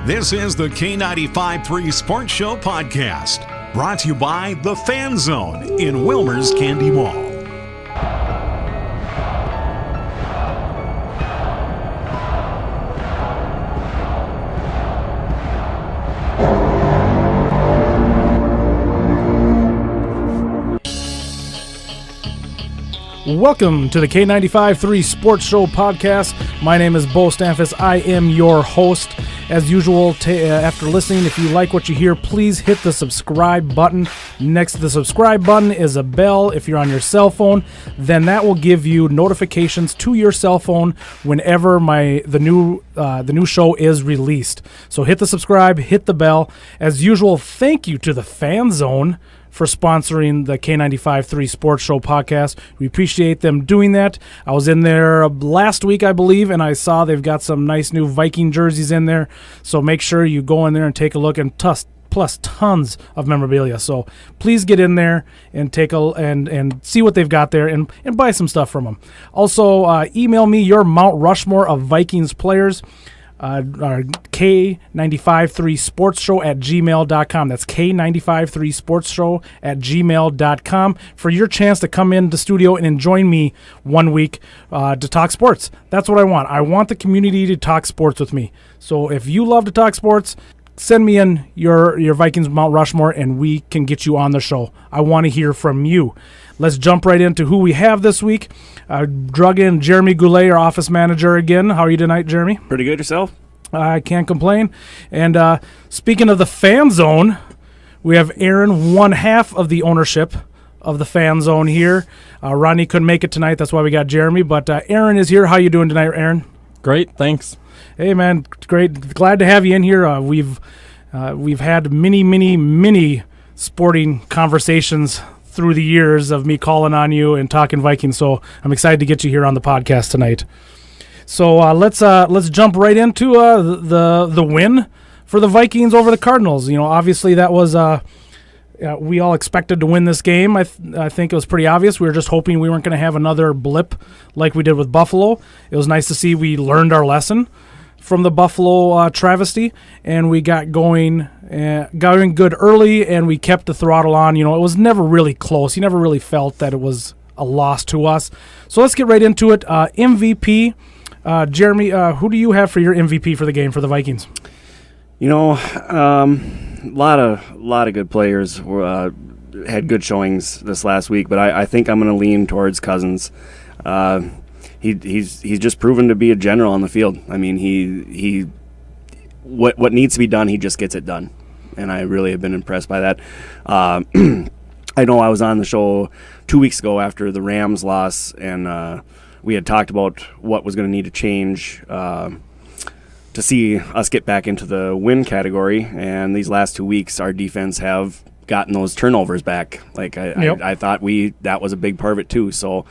This is the K95.3 Sports Show podcast, brought to you by the Fan Zone in Wilmer's Candy Mall. Welcome to the K95.3 Sports Show podcast. My name is Beau. I am your host. As usual, after listening, if you like what you hear, please hit the subscribe button. Next to the subscribe button is a bell. If you're on your cell phone, then that will give you notifications to your cell phone whenever the new show is released. So hit the subscribe, hit the bell. As usual, thank you to the Fan Zone for sponsoring the K95.3 Sports Show podcast. We appreciate them doing that. I was in there last week, I believe, and I saw they've got some nice new Viking jerseys in there. So make sure you go in there and take a look, and plus tons of memorabilia. So please get in there and and see what they've got there and buy some stuff from them. Also, email me your Mount Rushmore of Vikings players. Our K953sportsshow@gmail.com. That's K953sportsshow@gmail.com for your chance to come in the studio and join me one week to talk sports. That's what I want. I want the community to talk sports with me. So if you love to talk sports, send me in your Vikings Mount Rushmore and we can get you on the show. I want to hear from you. Let's jump right into who we have this week. Drug in Jeremy Goulet, our office manager again. How are you tonight, Jeremy? Pretty good yourself? I can't complain. And speaking of the Fan Zone, we have Aaron, one half of the ownership of the Fan Zone here. Ronnie couldn't make it tonight. That's why we got Jeremy. But Aaron is here. How you doing tonight, Aaron? Great, thanks. Hey, man, great. Glad to have you in here. We've had many sporting conversations through the years of me calling on you and talking Vikings, so I'm excited to get you here on the podcast tonight. So let's jump right into the win for the Vikings over the Cardinals. You know, obviously that was we all expected to win this game. I think it was pretty obvious. We were just hoping we weren't going to have another blip like we did with Buffalo. It was nice to see we learned our lesson from the Buffalo travesty, and we got going good early, and we kept the throttle on. You know, it was never really close. You never really felt that it was a loss to us. So let's get right into it. MVP, Jeremy, who do you have for your MVP for the game for the Vikings? You know, a lot of good players had good showings this last week, but I think I'm going to lean towards Cousins. He's just proven to be a general on the field. I mean, he what needs to be done, he just gets it done, and I really have been impressed by that. I know I was on the show 2 weeks ago after the Rams loss, and we had talked about what was going to need to change to see us get back into the win category. And these last 2 weeks, our defense have gotten those turnovers back. Like I thought that was a big part of it too. So.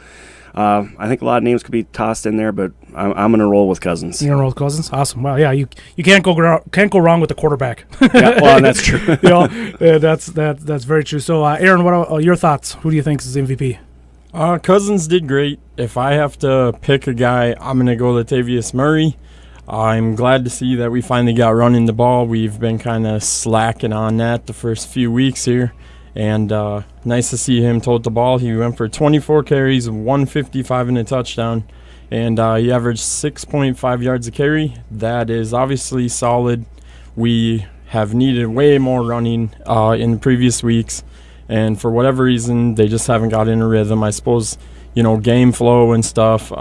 I think a lot of names could be tossed in there, but I'm going to roll with Cousins. You're going to roll with Cousins? Awesome. Well, yeah, you can't go wrong with the quarterback. Yeah, well, that's true. That's very true. So, Aaron, what are your thoughts? Who do you think is MVP? Cousins did great. If I have to pick a guy, I'm going to go Latavius Murray. I'm glad to see that we finally got running the ball. We've been kind of slacking on that the first few weeks here. And nice to see him tote the ball. He went for 24 carries, 155 and a touchdown, and he averaged 6.5 yards a carry. That is obviously solid. We have needed way more running in previous weeks, and for whatever reason, they just haven't got in a rhythm. I suppose, game flow and stuff.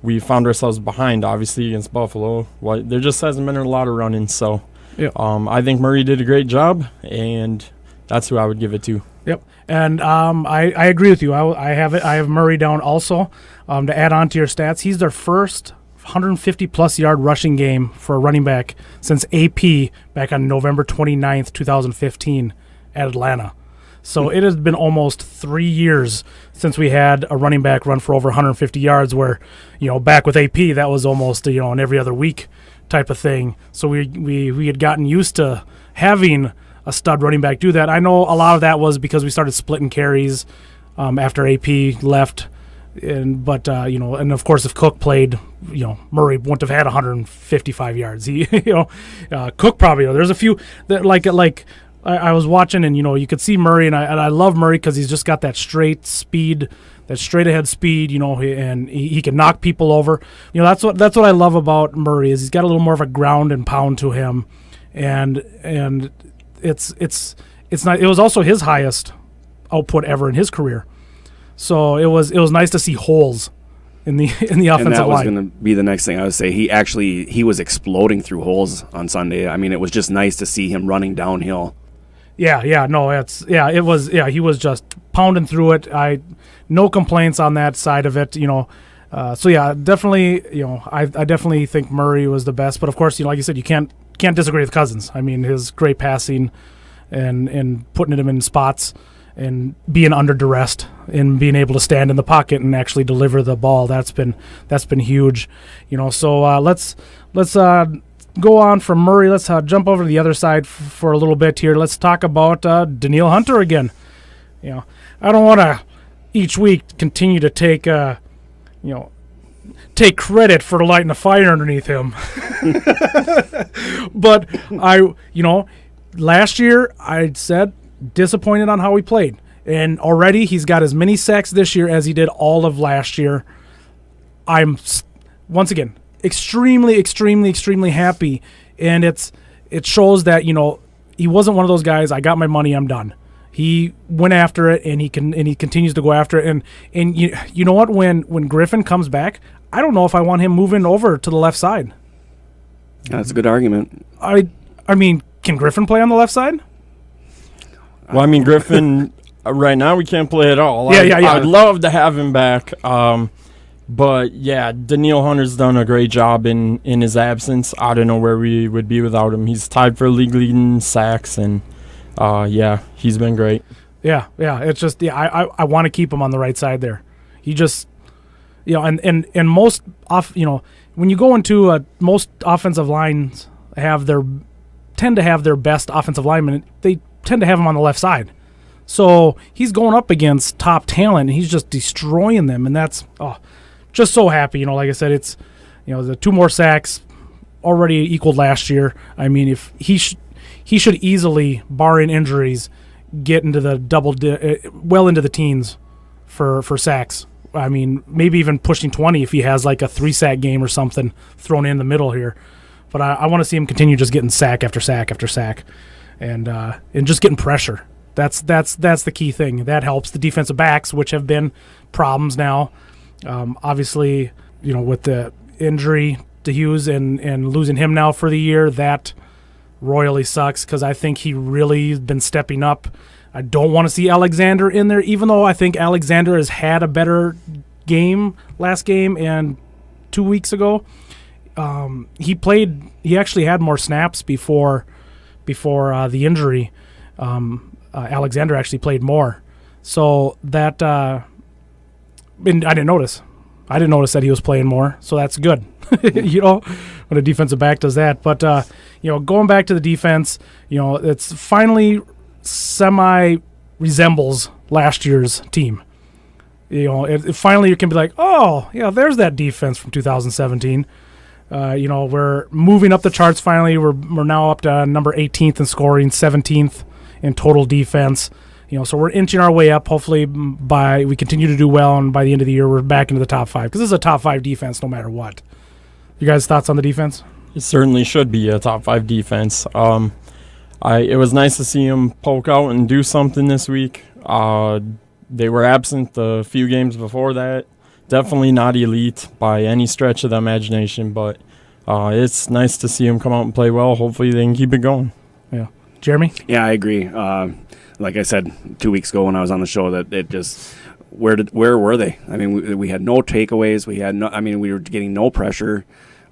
We found ourselves behind, obviously, against Buffalo. There just hasn't been a lot of running, so I think Murray did a great job, and that's who I would give it to. Yep, and I agree with you. I have Murray down also. To add on to your stats, he's their first 150-plus yard rushing game for a running back since AP back on November 29th, 2015 at Atlanta. So it has been almost 3 years since we had a running back run for over 150 yards where, back with AP, that was almost, an every other week type of thing. So we had gotten used to having a stud running back do that. I know a lot of that was because we started splitting carries after AP left But and of course, if Cook played, Murray wouldn't have had 155 yards. Cook probably. There's a few that like I was watching, and you could see Murray, and I love Murray because he's just got that straight speed, that straight ahead speed. And he can knock people over. That's what I love about Murray is he's got a little more of a ground and pound to him, and it's not. It was also his highest output ever in his career. So it was nice to see holes in the offensive line. And that was going to be the next thing I would say. He was exploding through holes on Sunday. I mean, it was just nice to see him running downhill. He was just pounding through it. No complaints on that side of it. Definitely. I definitely think Murray was the best. But of course, like you said, you can't disagree with Cousins. I mean, his great passing and putting him in spots. And being under duress and being able to stand in the pocket and actually deliver the ball, that's been huge, So let's go on from Murray. Let's jump over to the other side for a little bit here. Let's talk about Danielle Hunter again. I don't want to each week continue to take credit for lighting a fire underneath him, but last year I said. Disappointed on how he played, and already he's got as many sacks this year as he did all of last year. I'm once again extremely happy, and it shows that he wasn't one of those guys. I got my money, I'm done. He went after it, and he continues to go after it. And you know what? When Griffin comes back, I don't know if I want him moving over to the left side. That's a good argument. I mean, can Griffin play on the left side? Well, I mean, Griffin, right now we can't play at all. Yeah. I'd love to have him back. But, yeah, Danielle Hunter's done a great job in his absence. I don't know where we would be without him. He's tied for league leading sacks, and, he's been great. Yeah, it's just, I want to keep him on the right side there. He just, and most, when you go into most offensive lines tend to have their best offensive linemen, they tend to have him on the left side. So he's going up against top talent, and he's just destroying them, and that's just so happy. Like I said, it's the 2 more sacks already equaled last year. I mean, if he should easily, barring injuries, get into the well into the teens for sacks. I mean, maybe even pushing 20 if he has like a 3-sack game or something thrown in the middle here. But I want to see him continue just getting sack after sack after sack. And just getting pressure. That's the key thing. That helps the defensive backs, which have been problems now. Obviously, with the injury to Hughes and losing him now for the year, that royally sucks because I think he really has been stepping up. I don't want to see Alexander in there, even though I think Alexander has had a better game last game and 2 weeks ago. He actually had more snaps before the injury. Alexander actually played more. So that I didn't notice. I didn't notice that he was playing more, so that's good. When a defensive back does that. But going back to the defense, it's finally resembles last year's team. It finally you can be like, oh yeah, there's that defense from 2017. We're moving up the charts finally. We're now up to number 18th in scoring, 17th in total defense. So we're inching our way up. Hopefully, we continue to do well, and by the end of the year, we're back into the top 5. Because this is a top 5 defense, no matter what. You guys' thoughts on the defense? It certainly should be a top 5 defense. It was nice to see him poke out and do something this week. They were absent the few games before that. Definitely not elite by any stretch of the imagination, but it's nice to see him come out and play well. Hopefully, they can keep it going. Yeah, Jeremy? Yeah, I agree. Like I said 2 weeks ago when I was on the show, that it just where were they? I mean, we had no takeaways. We were getting no pressure.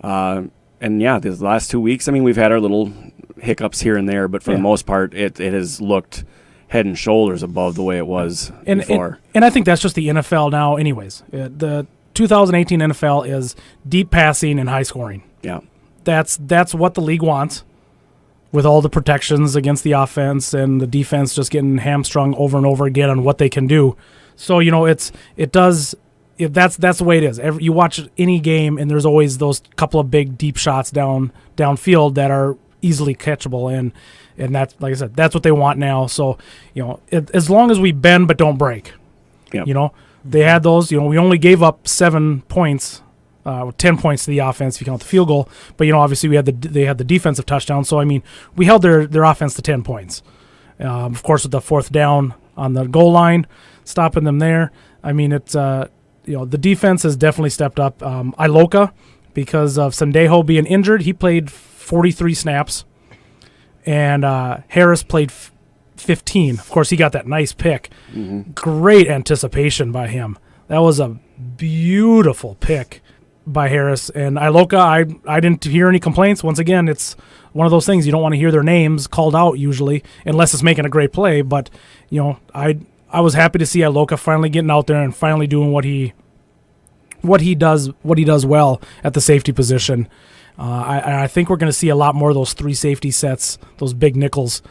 And yeah, these last 2 weeks, we've had our little hiccups here and there, but for the most part, it has looked head and shoulders above the way it was before. And I think that's just the NFL now anyways. The 2018 NFL is deep passing and high scoring. Yeah. That's what the league wants, with all the protections against the offense and the defense just getting hamstrung over and over again on what they can do. So, it that's the way it is. You watch any game, and there's always those couple of big deep shots downfield that are easily catchable, and that's, like I said, that's what they want now. So, as long as we bend but don't break, Yep. They had those. We only gave up 7 points, 10 points to the offense if you count the field goal. But obviously they had the defensive touchdown. So we held their offense to 10 points. Of course, with the fourth down on the goal line, stopping them there. It's the defense has definitely stepped up. Iloka, because of Sendejo being injured, he played 43 snaps, and Harris played 15. Of course, he got that nice pick. Mm-hmm. Great anticipation by him. That was a beautiful pick by Harris. And Iloka, I didn't hear any complaints. Once again, it's one of those things you don't want to hear their names called out usually, unless it's making a great play. But I was happy to see Iloka finally getting out there and finally doing what he does well at the safety position. I think we're going to see a lot more of those 3 safety sets, those big nickels,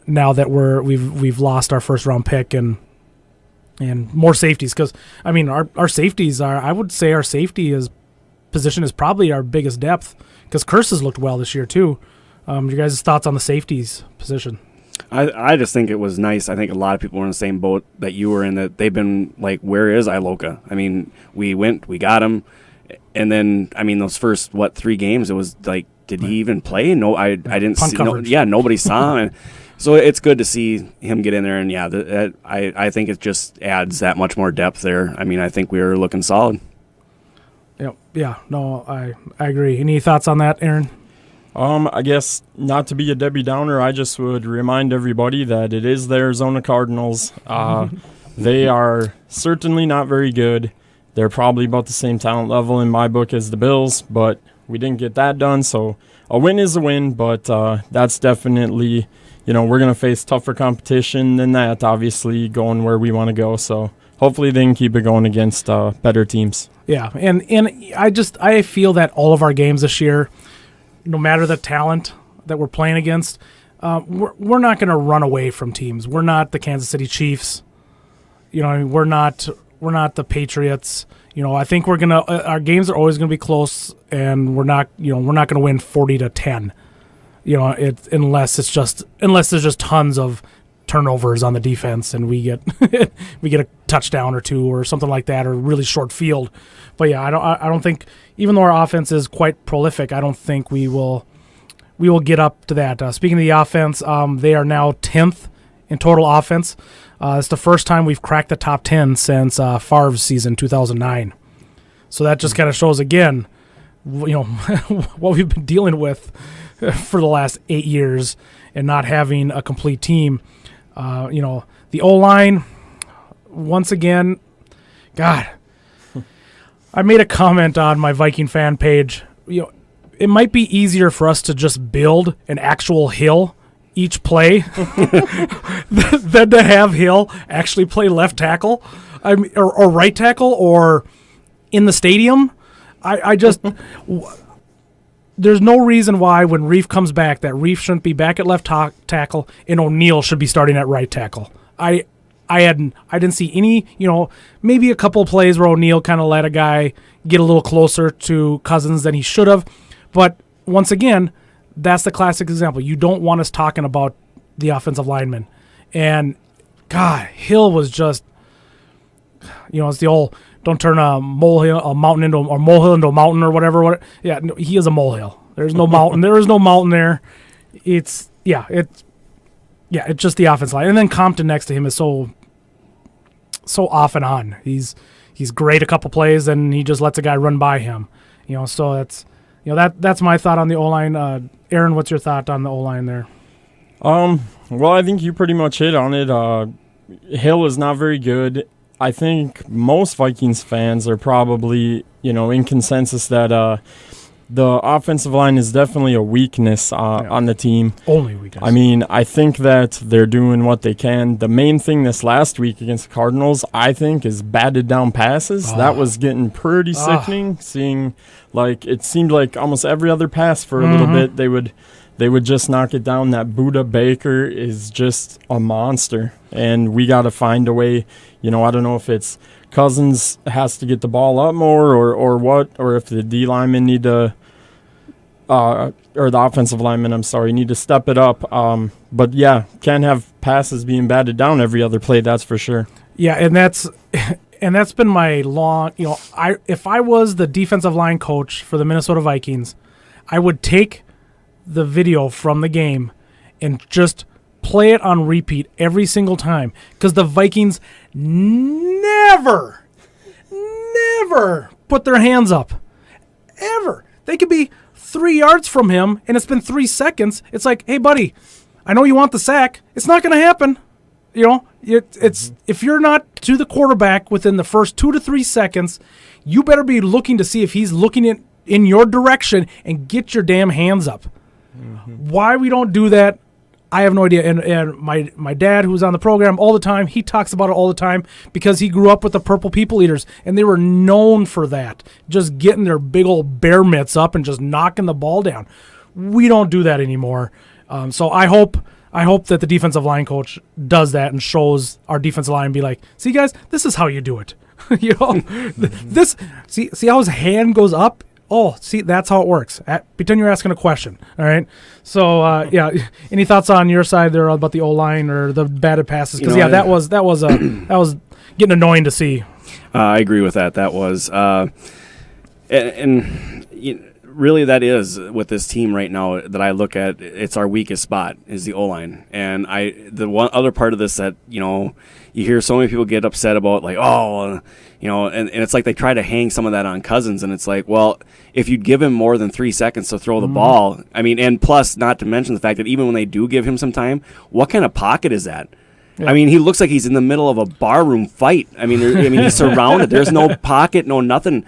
now that we've lost our first round pick and more safeties. Because our safeties are, I would say our safety position is probably our biggest depth, because Curse has looked well this year too. Your guys' thoughts on the safeties position? I just think it was nice. I think a lot of people were in the same boat that you were in, that they've been like, where is Iloka? We got him. And then, those first, 3 games, it was like, did he even play? No, I didn't see. Nobody saw him. So it's good to see him get in there. And, I think it just adds that much more depth there. I think we were looking solid. Yep. Yeah. No, I agree. Any thoughts on that, Aaron? I guess not to be a Debbie Downer, I just would remind everybody that it is the Arizona Cardinals. They are certainly not very good. They're probably about the same talent level in my book as the Bills, but we didn't get that done. So a win is a win, but that's definitely, we're going to face tougher competition than that, obviously, going where we want to go. So hopefully they can keep it going against better teams. Yeah, and I feel that all of our games this year, no matter the talent that we're playing against, we're not going to run away from teams. We're not the Kansas City Chiefs. We're not the Patriots. I think our games are always gonna be close, and we're not gonna win 40-10. Unless there's just tons of turnovers on the defense and we get a touchdown or 2 or something like that, or really short field. But yeah, I don't think, even though our offense is quite prolific, I don't think we will get up to that. Speaking of the offense, they are now 10th in total offense. It's the first time we've cracked the top 10 since Favre's season 2009. So that just kind of shows again, what we've been dealing with for the last 8 years and not having a complete team. The O-line, once again, God, I made a comment on my Viking fan page. It might be easier for us to just build an actual hill each play than to have Hill actually play left tackle, or right tackle, or in the stadium. I just there's no reason why when Reef comes back that Reef shouldn't be back at left tackle and O'Neal should be starting at right tackle. I didn't see any, maybe a couple of plays where O'Neal kind of let a guy get a little closer to Cousins than he should have, but once again, that's the classic example. You don't want us talking about the offensive lineman. And, God, Hill was just, it's the old, don't turn a mountain into a mountain or whatever. Yeah, no, he is a molehill. There's no mountain. There is no mountain there. It's just the offensive line. And then Compton next to him is so off and on. He's great a couple plays, and he just lets a guy run by him. So that's, that's my thought on the O-line. Aaron, what's your thought on the O-line there? Well, I think you pretty much hit on it. Hill is not very good. I think most Vikings fans are probably, in consensus that the offensive line is definitely a weakness on the team. Only weakness. I think that they're doing what they can. The main thing this last week against the Cardinals, I think, is batted down passes. That was getting pretty sickening, seeing, it seemed like almost every other pass for a little bit, they would they would just knock it down. That Buda Baker is just a monster, and we got to find a way. I don't know if it's Cousins has to get the ball up more or what, or if the D linemen need to, or the offensive linemen, need to step it up. But yeah, can't have passes being batted down every other play, that's for sure. Yeah, and that's been my long, if I was the defensive line coach for the Minnesota Vikings, I would take the video from the game and just play it on repeat every single time, because the Vikings never put their hands up, ever. They could be 3 yards from him, and it's been 3 seconds. It's like, hey, buddy, I know you want the sack. It's not going to happen. It's if you're not to the quarterback within the first 2 to 3 seconds, you better be looking to see if he's looking in your direction and get your damn hands up. Mm-hmm. Why we don't do that, I have no idea. And my dad, who's on the program all the time, he talks about it all the time because he grew up with the Purple People Eaters, and they were known for that, just getting their big old bear mitts up and just knocking the ball down. We don't do that anymore. So I hope that the defensive line coach does that and shows our defensive line and be like, see, guys, this is how you do it. This see how his hand goes up? Oh, see, that's how it works. Pretend you're asking a question. All right. So, yeah. Any thoughts on your side there about the O-line or the batted passes? Because that was getting annoying to see. I agree with that. That was, really that is with this team right now that I look at. It's our weakest spot is the O-line, and the one other part of this that you hear so many people get upset about, like, and it's like they try to hang some of that on Cousins, and it's like, well, if you'd give him more than 3 seconds to throw the ball, and plus, not to mention the fact that even when they do give him some time, what kind of pocket is that? Yeah. He looks like he's in the middle of a barroom fight. He's surrounded. There's no pocket, no nothing.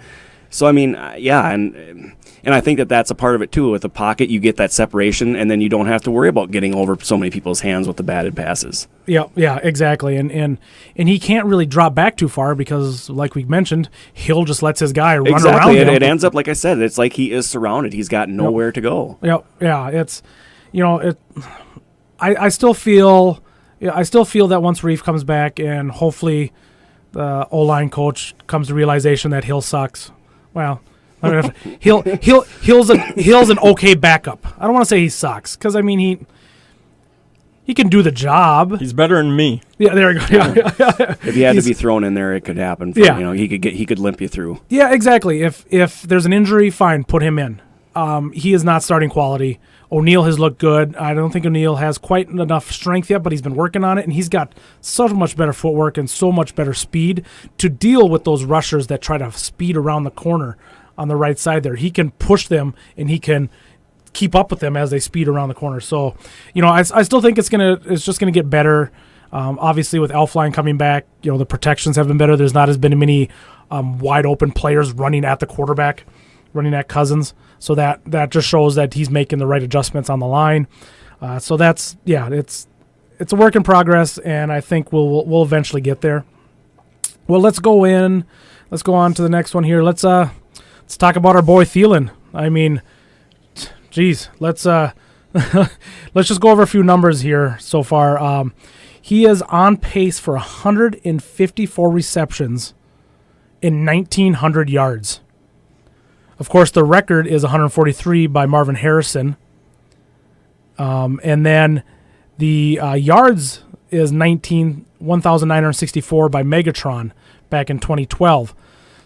So yeah, and I think that that's a part of it too. With the pocket, you get that separation, and then you don't have to worry about getting over so many people's hands with the batted passes. Yeah, exactly. And he can't really drop back too far because, like we mentioned, Hill just lets his guy run around him. It ends up, like I said, it's like he is surrounded. He's got nowhere to go. Yeah. It's I still feel that once Reef comes back and hopefully the O-line coach comes to realization that Hill sucks. Well, Hill's an okay backup. I don't want to say he sucks because he can do the job. He's better than me. Yeah, there we go. Yeah. If he had to be thrown in there, it could happen. He could limp you through. Yeah, exactly. If there's an injury, fine, put him in. He is not starting quality. O'Neal has looked good. I don't think O'Neal has quite enough strength yet, but he's been working on it, and he's got so much better footwork and so much better speed to deal with those rushers that try to speed around the corner on the right side there. He can push them, and he can keep up with them as they speed around the corner. So, I still think it's just gonna get better. Obviously, with Elfline coming back, the protections have been better. There's not as been many wide open players running at the quarterback, running at Cousins. So that just shows that he's making the right adjustments on the line. So it's a work in progress, and I think we'll eventually get there. Well, let's go on to the next one here. Let's talk about our boy Thielen. Let's let's just go over a few numbers here so far. He is on pace for 154 receptions in 1,900 yards. Of course, the record is 143 by Marvin Harrison. And then the yards is 1,964 by Megatron back in 2012.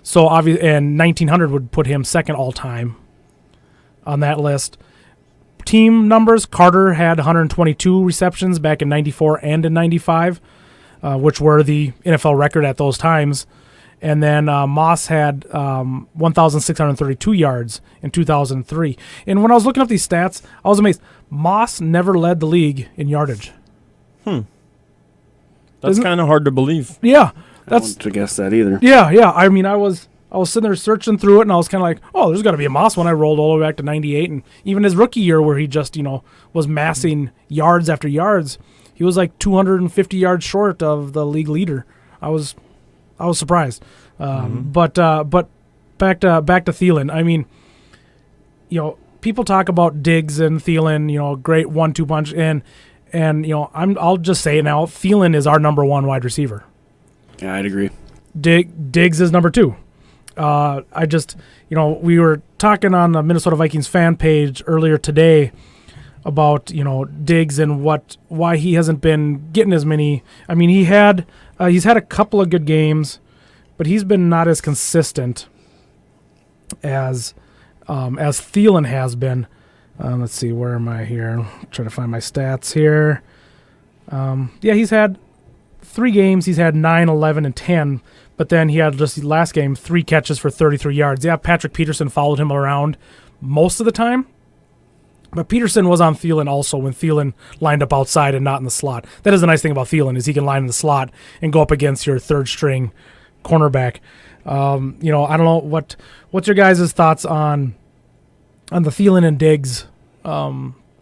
So obviously, and 1,900 would put him second all-time on that list. Team numbers, Carter had 122 receptions back in 94 and in 95, which were the NFL record at those times. And then Moss had 1,632 yards in 2003. And when I was looking up these stats, I was amazed. Moss never led the league in yardage. That's kind of hard to believe. Yeah. I don't guess that either. Yeah. I was sitting there searching through it, and I was kind of like, oh, there's got to be a Moss when I rolled all the way back to 98. And even his rookie year where he just, was massing yards after yards, he was like 250 yards short of the league leader. I was surprised. But back to Thielen. people talk about Diggs and Thielen, great 1-2 punch, and I'll just say now, Thielen is our number 1 wide receiver. Yeah, I'd agree. Diggs is number 2. We were talking on the Minnesota Vikings fan page earlier today about, Diggs and why he hasn't been getting as many. I mean, he's had a couple of good games, but he's been not as consistent as Thielen has been. Let's see, where am I here? I'm trying to find my stats here. He's had 3 games. He's had 9, 11, and 10. But then he had just the last game, 3 catches for 33 yards. Yeah, Patrick Peterson followed him around most of the time. But Peterson was on Thielen also when Thielen lined up outside and not in the slot. That is the nice thing about Thielen is he can line in the slot and go up against your third-string cornerback. I don't know what's your guys' thoughts on the Thielen and Diggs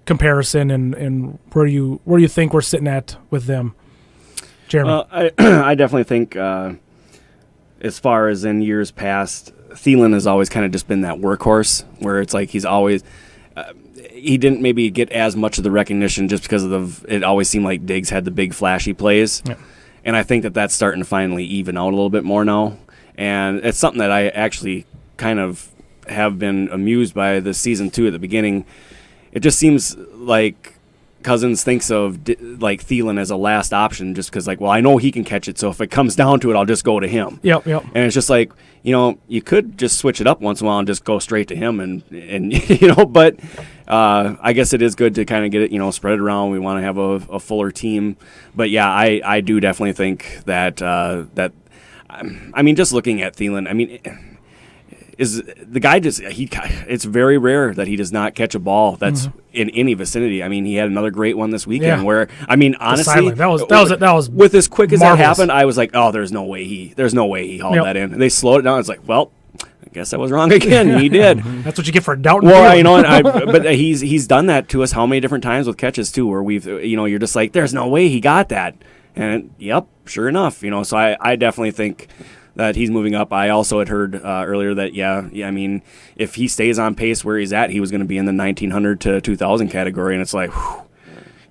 comparison and where you think we're sitting at with them, Jeremy? I definitely think as far as in years past, Thielen has always kind of just been that workhorse where it's like he's always he didn't maybe get as much of the recognition just because of it always seemed like Diggs had the big flashy plays. Yeah. And I think that's starting to finally even out a little bit more now. And it's something that I actually kind of have been amused by this season too at the beginning. It just seems like Cousins thinks of like Thielen as a last option just because I know he can catch it, so if it comes down to it, I'll just go to him. Yep. And it's just like, you could just switch it up once in a while and just go straight to him and but I guess it is good to kind of get it, spread it around. We want to have a fuller team. But yeah, I do definitely think that just looking at Thielen, is the guy it's very rare that he does not catch a ball that's in any vicinity. I mean, he had another great one this weekend where, honestly, that was with as quick as marvelous. That happened, I was like, oh, there's no way he hauled that in. And they slowed it down. It's like, well, I guess I was wrong again. He did. That's what you get for doubting. Well, but he's done that to us how many different times with catches too, where we've, you're just like, there's no way he got that. And yep, sure enough, so I definitely think that he's moving up. I also had heard earlier that, if he stays on pace where he's at, he was going to be in the 1,900 to 2,000 category. And it's like, whew,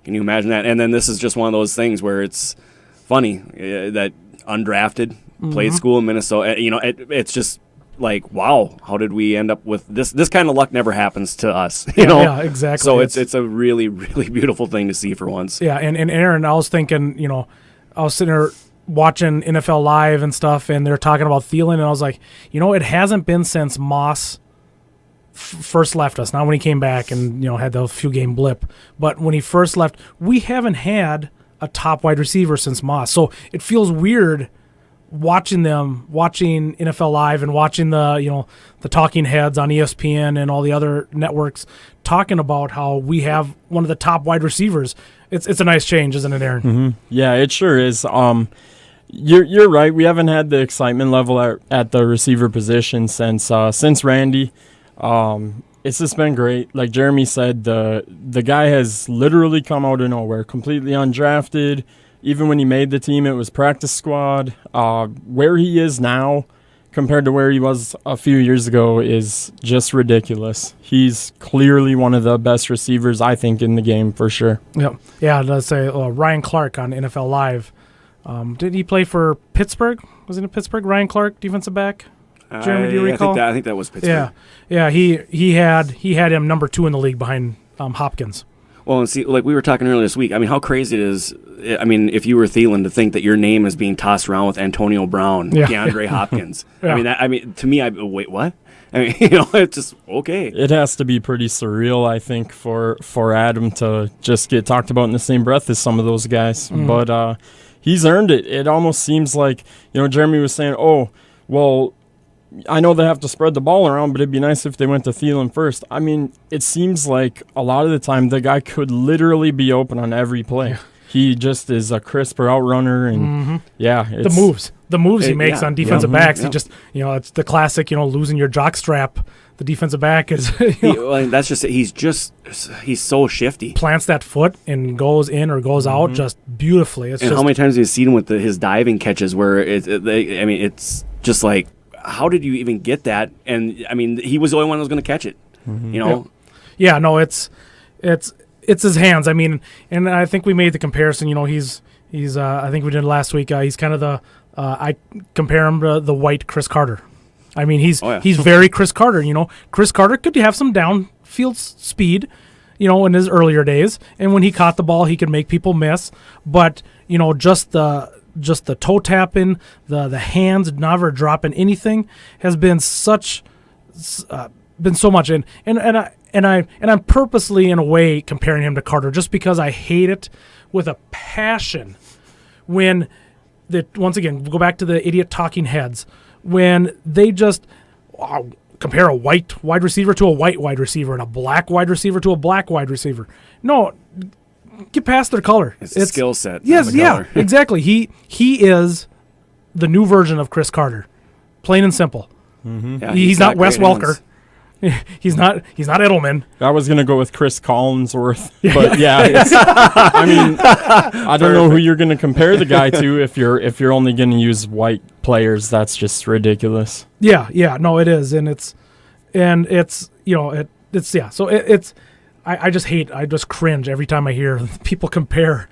can you imagine that? And then this is just one of those things where it's funny that undrafted, played school in Minnesota. It's just like, wow, how did we end up with this? This kind of luck never happens to us, Yeah, exactly. So it's a really, really beautiful thing to see for once. Yeah, and Aaron, I was thinking, I was sitting there watching NFL Live and stuff, and they're talking about Thielen, and I was like, it hasn't been since Moss first left us. Not when he came back and had the few game blip, but when he first left, we haven't had a top wide receiver since Moss. So it feels weird watching NFL Live and watching the talking heads on ESPN and all the other networks talking about how we have one of the top wide receivers. It's a nice change, isn't it, Aaron? Mm-hmm. Yeah, it sure is. You're right. We haven't had the excitement level at the receiver position since Randy. It's just been great. Like Jeremy said, the guy has literally come out of nowhere, completely undrafted. Even when he made the team, it was practice squad. Where he is now compared to where he was a few years ago is just ridiculous. He's clearly one of the best receivers, I think, in the game for sure. Yep. Yeah, let's say Ryan Clark on NFL Live. Did he play for Pittsburgh? Was it in Pittsburgh? Ryan Clark, defensive back? Jeremy, do you recall? I think that was Pittsburgh. Yeah. He had him number 2 in the league behind Hopkins. Well, and see, like we were talking earlier this week, how crazy it is. If you were Thielen, to think that your name is being tossed around with Antonio Brown, DeAndre Hopkins. Yeah. To me, wait, what? It's just okay. It has to be pretty surreal, I think, for Adam to just get talked about in the same breath as some of those guys. But he's earned it. It almost seems like, Jeremy was saying, oh, well, I know they have to spread the ball around, but it'd be nice if they went to Thielen first. It seems like a lot of the time the guy could literally be open on every play. He just is a crisper outrunner, and the moves he makes on defensive backs. He just, it's the classic, losing your jock strap. The defensive back is, that's just it. He's so shifty. Plants that foot and goes in or goes out just beautifully. How many times have you seen him with his diving catches where it's just like, how did you even get that? And he was the only one that was going to catch it. Yeah, no, it's his hands. I mean, and I think we made the comparison. He's I think we did last week. He's kind of the I compare him to the white Chris Carter. I mean, he's very Chris Carter. Chris Carter could have some downfield speed, in his earlier days, and when he caught the ball, he could make people miss. But just the toe tapping, the hands never dropping anything has been so much. And I'm purposely in a way comparing him to Carter just because I hate it with a passion when once again go back to the idiot talking heads when they just compare a white wide receiver to a white wide receiver and a black wide receiver to a black wide receiver. No, get past their color. It's a skill set. Yes, yeah, exactly. He is the new version of Chris Carter, plain and simple. Mm-hmm. Yeah, he's not Wes Welker. He's not Edelman. I was gonna go with Chris Collinsworth, but I mean, I don't know who you're gonna compare the guy to if you're only gonna use white players. That's just ridiculous. Yeah, no, it is, and it's So I just cringe every time I hear people compare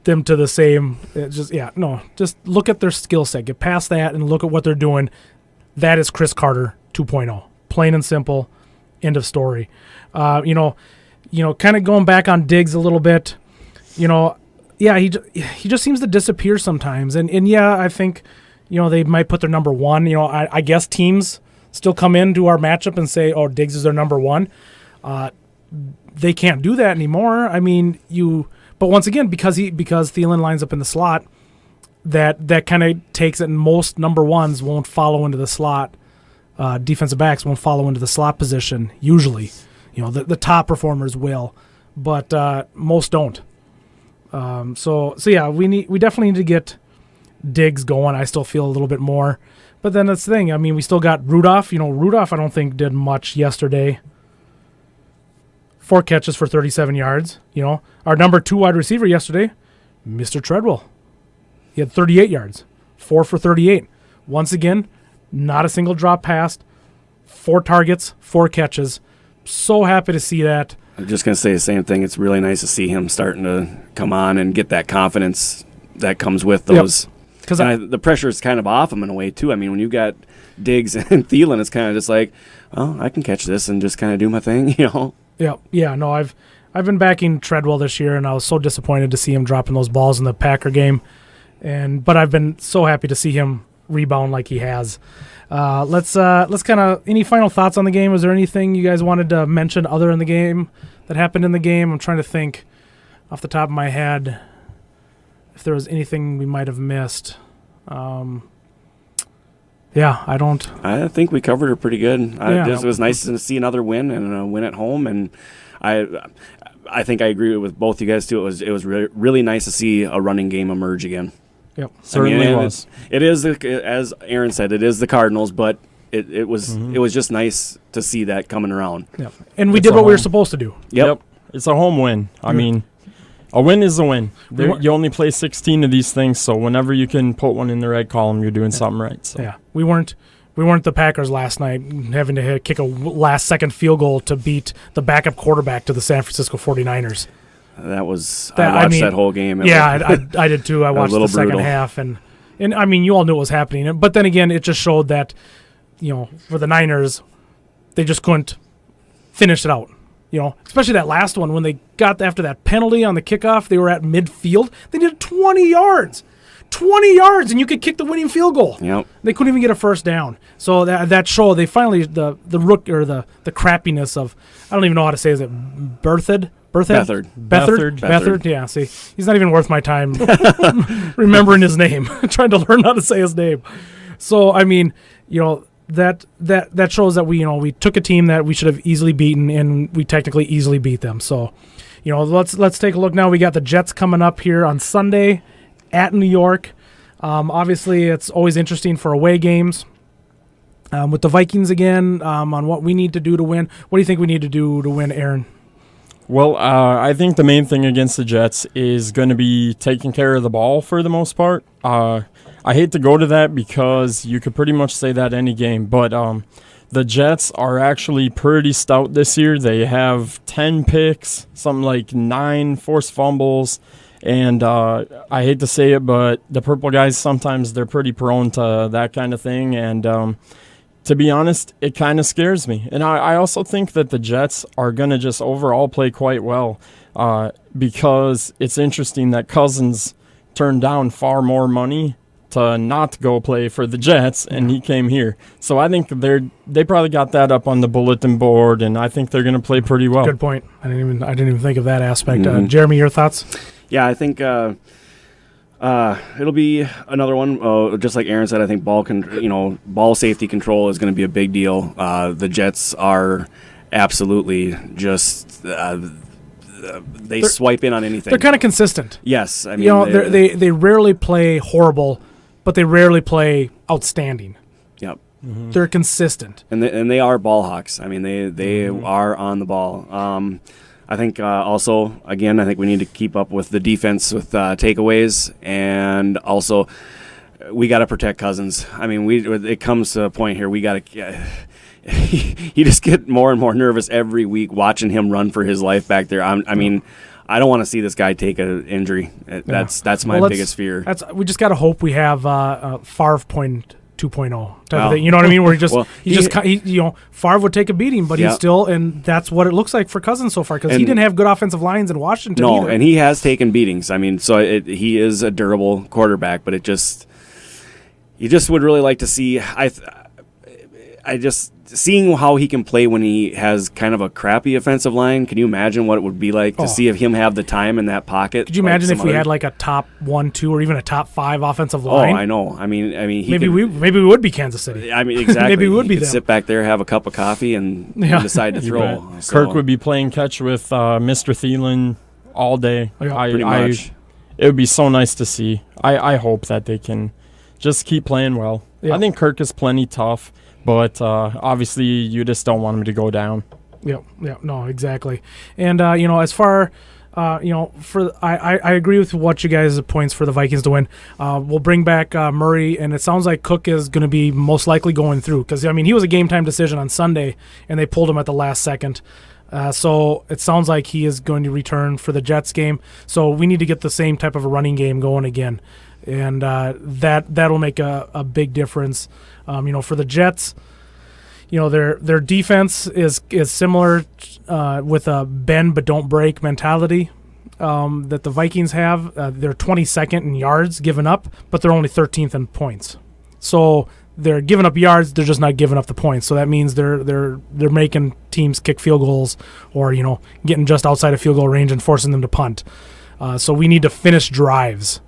them to the same. Just look at their skill set, get past that, and look at what they're doing. That is Chris Carter 2.0. Plain and simple, end of story. Kind of going back on Diggs a little bit. He just seems to disappear sometimes. And I think, they might put their number one. I guess teams still come into our matchup and say, oh, Diggs is their number one. They can't do that anymore. I mean, but once again, because Thielen lines up in the slot, that kind of takes it, and most number ones won't follow into the slot. Defensive backs won't follow into the slot position usually. The top performers will, but most don't. We definitely need to get Diggs going. I still feel a little bit more, but then that's the thing. I mean, we still got Rudolph. Rudolph I don't think did much yesterday. 4 catches for 37 yards. Our number 2 wide receiver yesterday, Mr. Treadwell. He had 38 yards, 4 for 38. Once again, not a single drop pass, 4 targets, 4 catches. So happy to see that. I'm just going to say the same thing. It's really nice to see him starting to come on and get that confidence that comes with those. Because the pressure is kind of off him in a way, too. I mean, when you got Diggs and Thielen, it's kind of just like, oh, I can catch this and just kind of do my thing, Yeah, no, I've been backing Treadwell this year, and I was so disappointed to see him dropping those balls in the Packer game. But I've been so happy to see him rebound like he has. Let's kind of, any final thoughts on the game? Was there anything you guys wanted to mention other in the game that happened in the game? I'm trying to think off the top of my head if there was anything we might have missed. I don't. I think we covered it pretty good. It was nice to see another win and a win at home, and I think I agree with both you guys too. It was really nice to see a running game emerge again. Yep, certainly was. It is, as Aaron said, it is the Cardinals, but it was just nice to see that coming around. Yep, and we did what we were supposed to do. Yep. It's a home win. I mean, a win is a win. You only play 16 of these things, so whenever you can put one in the red column, you're doing something right. So. Yeah, we weren't the Packers last night having to kick a last-second field goal to beat the backup quarterback to the San Francisco 49ers. I watched that whole game. I did too. I watched the second half, and I mean, you all knew what was happening. But then again, it just showed that, for the Niners, they just couldn't finish it out. Especially that last one when they got after that penalty on the kickoff, they were at midfield. They did 20 yards, and you could kick the winning field goal. Yep. They couldn't even get a first down. So that showed they finally the crappiness of, I don't even know how to say, is it Bethard? Yeah, see, he's not even worth my time remembering his name, trying to learn how to say his name. So, I mean, that shows that we took a team that we should have easily beaten, and we technically easily beat them. So, let's take a look now. We got the Jets coming up here on Sunday at New York. Obviously, it's always interesting for away games. With the Vikings again, on what we need to do to win. What do you think we need to do to win, Aaron? Well, I think the main thing against the Jets is going to be taking care of the ball for the most part. I hate to go to that because you could pretty much say that any game, but The Jets are actually pretty stout this year. They have 10 picks, something like 9 forced fumbles. And I hate to say it, but the Purple guys, sometimes they're pretty prone to that kind of thing. And to be honest, it kind of scares me. And I also think that the Jets are going to just overall play quite well because it's interesting that Cousins turned down far more money to not go play for the Jets, and he came here. So I think they probably got that up on the bulletin board, and I think they're going to play pretty well. Good point. I didn't even think of that aspect. Jeremy, your thoughts? Yeah, I think it'll be another one. Just like Aaron said, I think ball safety control is going to be a big deal. The Jets are absolutely just. They swipe in on anything. They're kind of consistent. Yes, I mean they rarely play horrible, but they rarely play outstanding. Yep, they're consistent, and they are ball hawks. I mean they are on the ball. I think also again I think we need to keep up with the defense with takeaways, and also we got to protect Cousins. I mean it comes to a point here we got to. You just get more and more nervous every week watching him run for his life back there. I mean, I don't want to see this guy take an injury. That's my biggest fear. We just got to hope we have Favre 2.0 type of thing. You know what I mean? Where Favre would take a beating, but he's still, and that's what it looks like for Cousins so far because he didn't have good offensive lines in Washington. No, either. And he has taken beatings. I mean, so he is a durable quarterback, but you just would really like to see. Seeing how he can play when he has kind of a crappy offensive line, can you imagine what it would be like to see him have the time in that pocket? Could you imagine if we had like a top 1, 2, or even a top 5 offensive line? Oh, I know. I mean, maybe we would be Kansas City. I mean, exactly. Maybe we would be them. Sit back there, have a cup of coffee, and decide to throw. So. Kirk would be playing catch with Mr. Thielen all day. Pretty much. It would be so nice to see. I hope that they can just keep playing well. Yeah. I think Kirk is plenty tough. But obviously, you just don't want him to go down. Yeah, no, exactly. And as far, I agree with what you guys' points for the Vikings to win. We'll bring back Murray, and it sounds like Cook is going to be most likely going through because he was a game time decision on Sunday, and they pulled him at the last second. So it sounds like he is going to return for the Jets game. So we need to get the same type of a running game going again, and that'll make a big difference. For the Jets, their defense is similar with a bend but don't break mentality that the Vikings have. They're 22nd in yards given up, but they're only 13th in points. So they're giving up yards, they're just not giving up the points. So that means they're making teams kick field goals or getting just outside of field goal range and forcing them to punt. So we need to finish drives.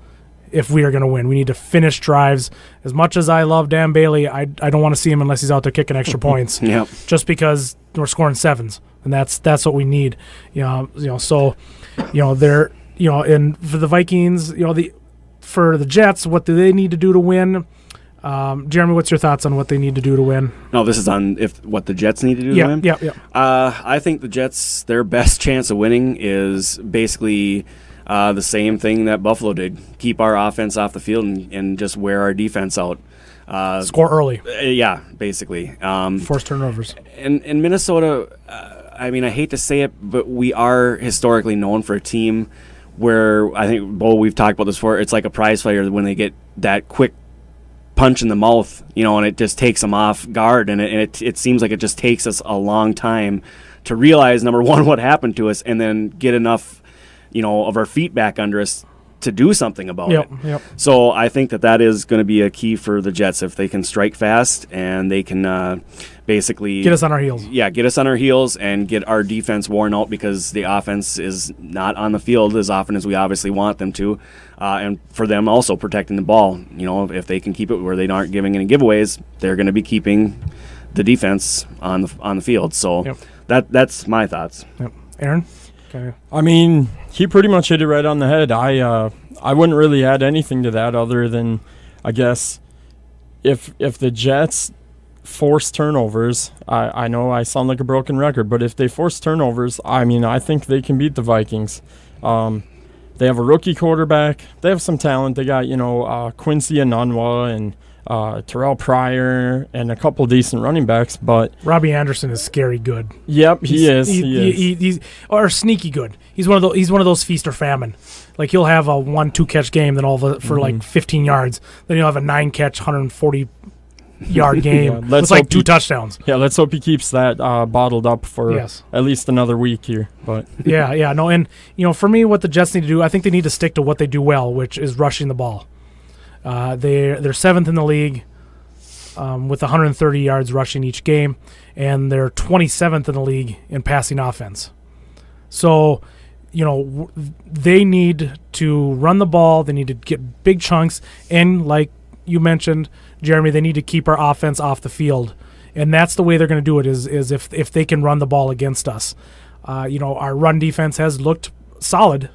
If we are going to win, we need to finish drives. As much as I love Dan Bailey, I don't want to see him unless he's out there kicking extra points. Yep. Just because we're scoring 7s, and that's what we need. So they're and for the Vikings, for the Jets, what do they need to do to win? Jeremy, what's your thoughts on what they need to do to win? No, this is on what the Jets need to do to win. Yeah. I think the Jets, their best chance of winning is basically. The same thing that Buffalo did. Keep our offense off the field and just wear our defense out. Score early. Yeah, basically. Force turnovers. And Minnesota, I hate to say it, but we are historically known for a team where I think, Beau, we've talked about this before, it's like a prize fighter when they get that quick punch in the mouth, and it just takes them off guard. And it seems like it just takes us a long time to realize, number one, what happened to us, and then get enough of our feet back under us to do something about it. Yep. So I think that is going to be a key for the Jets if they can strike fast and they can basically get us on our heels. Yeah, get us on our heels and get our defense worn out because the offense is not on the field as often as we obviously want them to, and for them also protecting the ball. If they can keep it where they aren't giving any giveaways, they're going to be keeping the defense on the field. So that's my thoughts. Yep. Aaron. Okay. He pretty much hit it right on the head. I wouldn't really add anything to that other than, I guess, if the Jets force turnovers, I know I sound like a broken record, but if they force turnovers, I think they can beat the Vikings. They have a rookie quarterback. They have some talent. They got, Quincy Enunwa and Terrell Pryor, and a couple decent running backs. But Robbie Anderson is scary good. Yep, he is. He's or sneaky good. He's one of those feast or famine. Like he'll have a 1-2 catch game, then for like 15 yards. Then he'll have a 9 catch, 140 yard game with like 2 touchdowns. Yeah, let's hope he keeps that bottled up for at least another week here. But no, and for me, what the Jets need to do, I think they need to stick to what they do well, which is rushing the ball. They're 7th in the league with 130 yards rushing each game, and they're 27th in the league in passing offense. So, they need to run the ball. They need to get big chunks, and like you mentioned, Jeremy, they need to keep our offense off the field, and that's the way they're going to do it. Is if they can run the ball against us. Our run defense has looked solid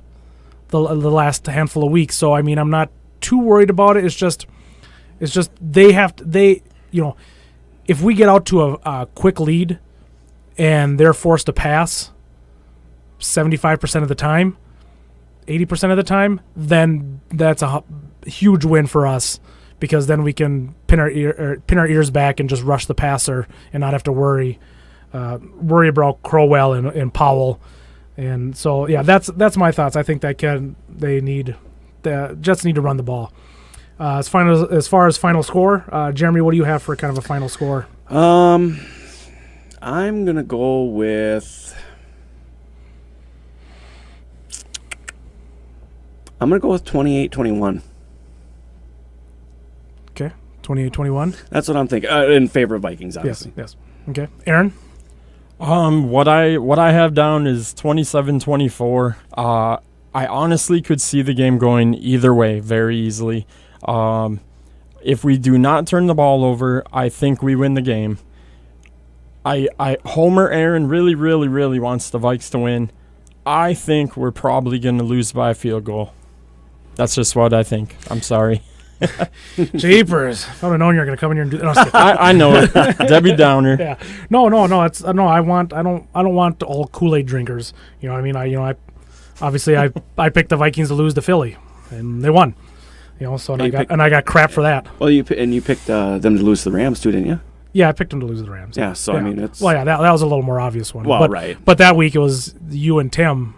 the last handful of weeks. So I'm not too worried about it. It's just if we get out to a quick lead and they're forced to pass 75% of the time, 80% of the time, then that's a huge win for us, because then we can pin our ears back and just rush the passer and not have to worry about Crowell and Powell. And so that's my thoughts. I think the Jets need to run the ball. As far as final score, Jeremy, what do you have for kind of a final score? I'm gonna go with 28-21. Okay, 28-21. That's what I'm thinking. In favor of Vikings, obviously. Yes. Okay, Aaron. What I have down is 27-24. I honestly could see the game going either way very easily. If we do not turn the ball over, I think we win the game. Homer Aaron really, really, really wants the Vikes to win. I think we're probably going to lose by a field goal. That's just what I think. I'm sorry. Jeepers! If I would have known you were going to come in here and do that. I know it. Debbie Downer. Yeah. No. It's I don't want all Kool-Aid drinkers. You know what I mean? I picked the Vikings to lose to Philly, and they won. So I got crap for that. Well, you picked them to lose to the Rams too, didn't you? Yeah, I picked them to lose to the Rams. Yeah. So yeah. it's that was a little more obvious one. Well, right. But that week it was you and Tim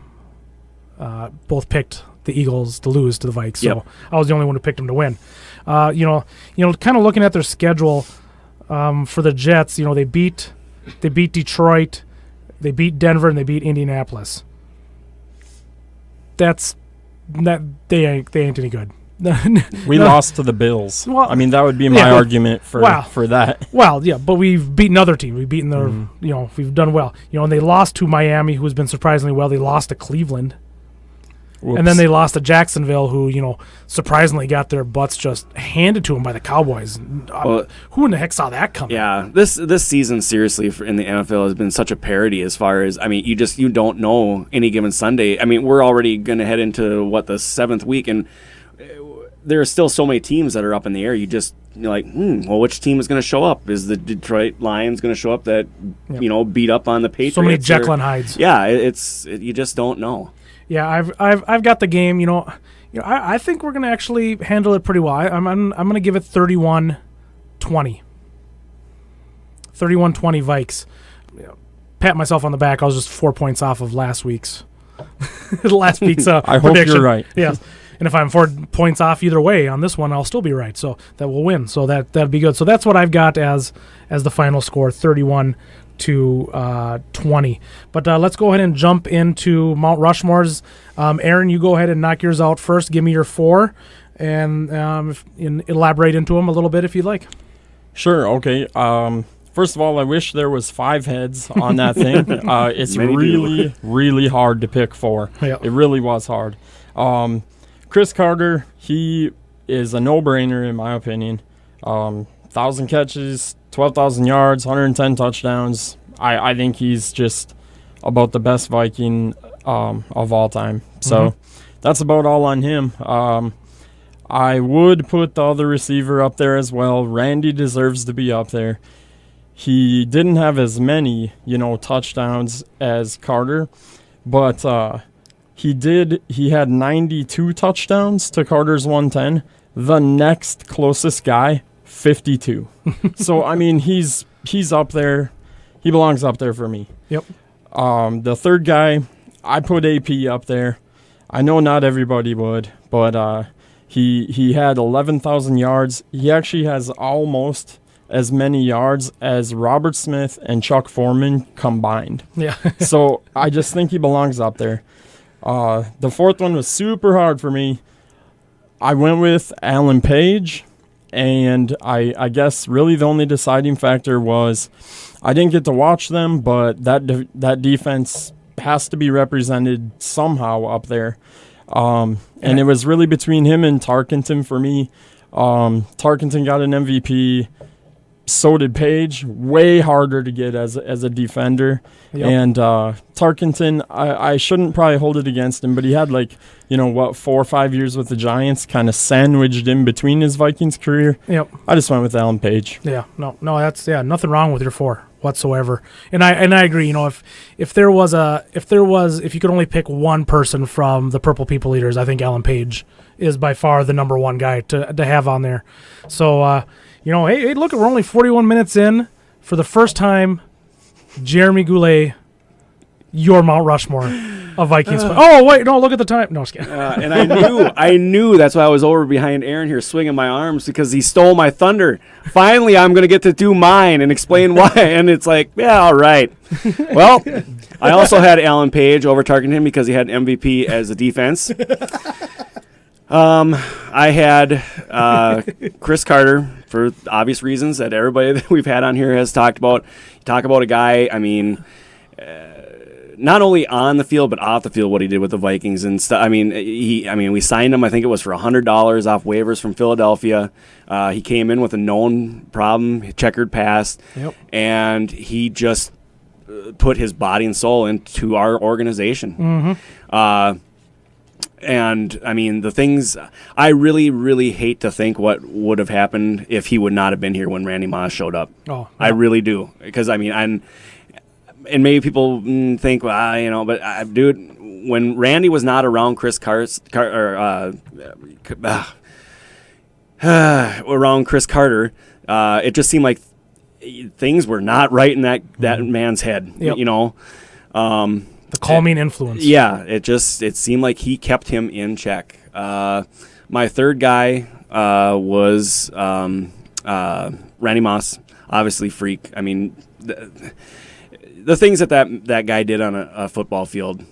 both picked the Eagles to lose to the Vikes. So I was the only one who picked them to win. Kind of looking at their schedule for the Jets, they beat Detroit, they beat Denver, and they beat Indianapolis. They ain't any good. We lost to the Bills. Well, that would be my argument for that. Well, yeah, but we've beaten other teams. We've beaten their, we've done well. And they lost to Miami, who's been surprisingly well. They lost to Cleveland. Whoops. And then they lost to Jacksonville, who, surprisingly got their butts just handed to them by the Cowboys. Who in the heck saw that coming? Yeah, this season, seriously, in the NFL has been such a parody as far as, you don't know any given Sunday. We're already going to head into, the 7th week, and there are still so many teams that are up in the air. You're like, which team is going to show up? Is the Detroit Lions going to show up that, beat up on the Patriots? So many Jekyll and Hydes. Yeah, you just don't know. Yeah, I've got the game. I think we're going to actually handle it pretty well. I'm going to give it 31-20. 31-20 Vikes. Pat myself on the back. I was just 4 points off of last week's prediction. I hope you're right. Yes. And if I'm 4 points off either way on this one, I'll still be right. So that will win. So that'd be good. So that's what I've got as the final score, 31-20. But let's go ahead and jump into Mount Rushmores. Aaron, you go ahead and knock yours out first. Give me your 4 and elaborate into them a little bit if you'd like. Sure. Okay. First of all, I wish there was 5 heads on that thing. It's really, really hard to pick 4. Yep. It really was hard. Chris Carter, he is a no-brainer in my opinion. 1,000 catches, 12,000 yards, 110 touchdowns. I think he's just about the best Viking of all time. So that's about all on him. I would put the other receiver up there as well. Randy deserves to be up there. He didn't have as many, touchdowns as Carter, but he had 92 touchdowns to Carter's 110. The next closest guy 52. So, I mean, he's up there. He belongs up there for me. Yep. The third guy, I put AP up there. I know not everybody would, but he had 11,000 yards. He actually has almost as many yards as Robert Smith and Chuck Foreman combined. Yeah. So I just think he belongs up there. The fourth one was super hard for me. I went with Alan Page, and I guess really the only deciding factor was I didn't get to watch them, but that defense has to be represented somehow up there. And it was really between him and Tarkenton for me. Tarkenton got an MVP. So did Page. Way harder to get as a defender. Yep. And Tarkenton, I shouldn't probably hold it against him, but he had 4 or 5 years with the Giants, kind of sandwiched in between his Vikings career. Yep. I just went with Alan Page. Yeah. No, that's nothing wrong with your 4 whatsoever. And I agree, if you could only pick one person from the Purple People Eaters, I think Alan Page is by far the number one guy to have on there. So hey, look, we're only 41 minutes in. For the first time, Jeremy Goulet, your Mount Rushmore of Vikings. Oh, wait, no, look at the time. No, just kidding. And I knew that's why I was over behind Aaron here swinging my arms, because he stole my thunder. Finally, I'm going to get to do mine and explain why. And it's like, yeah, all right. Well, I also had Alan Page over Tarkenton because he had MVP as a defense. I had Chris Carter for obvious reasons that everybody that we've had on here has talked about. Talk about a guy, not only on the field but off the field, what he did with the Vikings and stuff. We signed him. I think it was for $100 off waivers from Philadelphia. He came in with a known problem, checkered past, and he just put his body and soul into our organization. Mm-hmm. And the things I really, really hate to think what would have happened if he would not have been here when Randy Moss showed up. Oh, no. I really do, because and maybe people think, but dude, when Randy was not around around Chris Carter, it just seemed like things were not right in that man's head. Yep. The calming influence. Yeah, it seemed like he kept him in check. My third guy was Randy Moss, obviously freak. The things that guy did on a football field,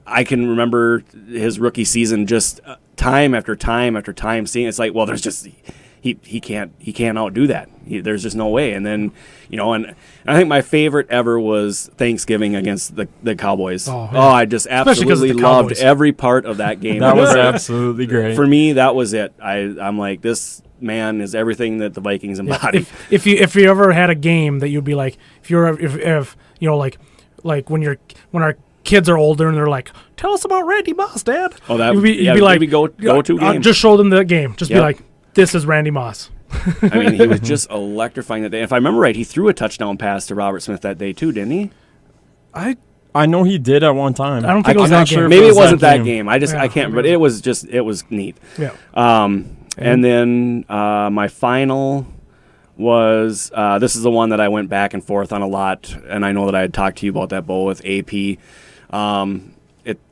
I can remember his rookie season just time after time after time seeing. It's like, well, there's just he can't outdo that. There's just no way. And then and I think my favorite ever was Thanksgiving against the Cowboys. I just absolutely loved every part of that game. That was absolutely great. For me, that was it. I'm like, this man is everything that the Vikings embody. Yeah. If you ever had a game that you'd be like, when our kids are older and they're like, tell us about Randy Moss, Dad. Oh, you'd be like, go to game. Just show them the game. Just be like, this is Randy Moss. He was just electrifying that day. If I remember right, he threw a touchdown pass to Robert Smith that day too, didn't he? I know he did at one time. I don't think it was that game. Maybe it wasn't that game. I can't. But it was neat. Yeah. And then my final was this is the one that I went back and forth on a lot, and I know that I had talked to you about that, Beau, with AP.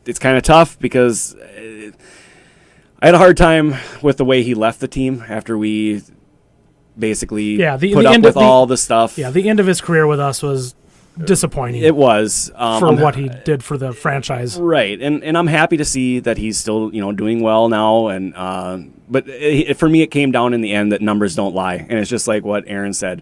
It's kind of tough because I had a hard time with the way he left the team after we basically put up with all the stuff. Yeah, the end of his career with us was disappointing. It was. For what he did for the franchise. Right, and I'm happy to see that he's still doing well now. And but for me, it came down in the end that numbers don't lie. And it's just like what Aaron said.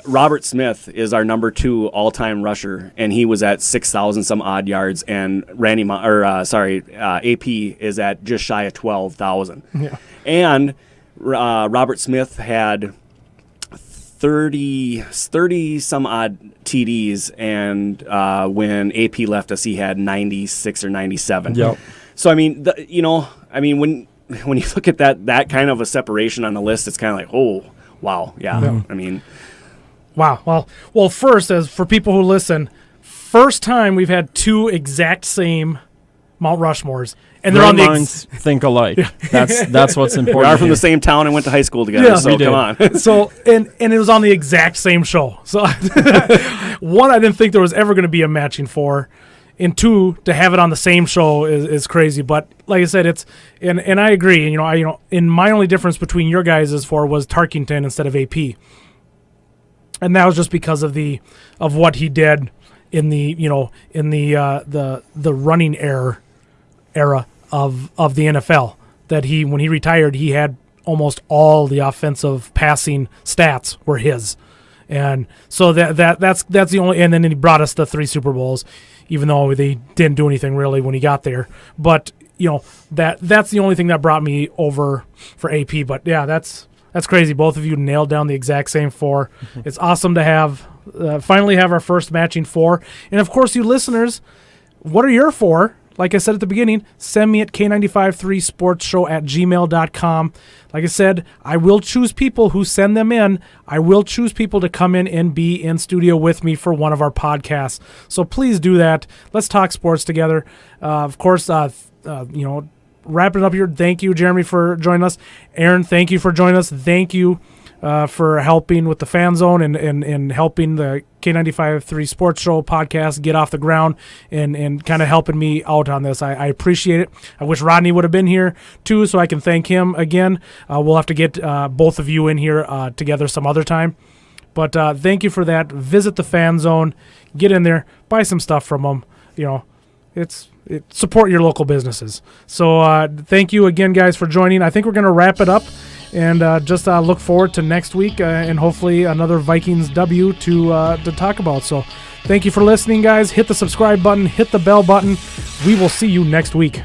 Robert Smith is our number 2 all-time rusher, and he was at 6,000 some odd yards, and AP is at just shy of 12,000. Yeah. And Robert Smith had 30 some odd TDs, and when AP left us, he had 96 or 97. Yep. So when you look at that kind of a separation on the list, it's kind of like, oh wow, yeah. Wow. Well, first, as for people who listen, first time we've had 2 exact same Mount Rushmores, and they're Great on the minds think alike. That's what's important. We are from here. the same town and went to high school together, Yeah, so we did. come on. So and it was on the exact same show. So one, I didn't think there was ever going to be a matching 4, and 2, to have it on the same show is crazy. But like I said, it's and I agree. And and my only difference between your guys' 4 was Tarkington instead of AP, and that was just because of what he did in the running era of the NFL. That when he retired, he had almost all the offensive passing stats were his, and so that's the only. And then he brought us the 3 Super Bowls, even though they didn't do anything really when he got there. But that's the only thing that brought me over for AP. But yeah, that's crazy. Both of you nailed down the exact same 4. It's awesome to have finally have our first matching 4. And of course, you listeners, what are your 4? Like I said at the beginning, send me at K953sportsshow@gmail.com. Like I said, I will choose people who send them in. I will choose people to come in and be in studio with me for one of our podcasts. So please do that. Let's talk sports together. Of course, wrapping it up here, thank you, Jeremy, for joining us. Aaron, thank you for joining us. Thank you for helping with the Fan Zone and helping the K95.3 Sports Show podcast get off the ground and kind of helping me out on this. I appreciate it. I wish Rodney would have been here too, so I can thank him again. We'll have to get both of you in here together some other time. But thank you for that. Visit the Fan Zone. Get in there. Buy some stuff from them. Support your local businesses. So thank you again, guys, for joining. I think we're going to wrap it up and just look forward to next week and hopefully another Vikings W to talk about. So thank you for listening, guys. Hit the subscribe button. Hit the bell button. We will see you next week.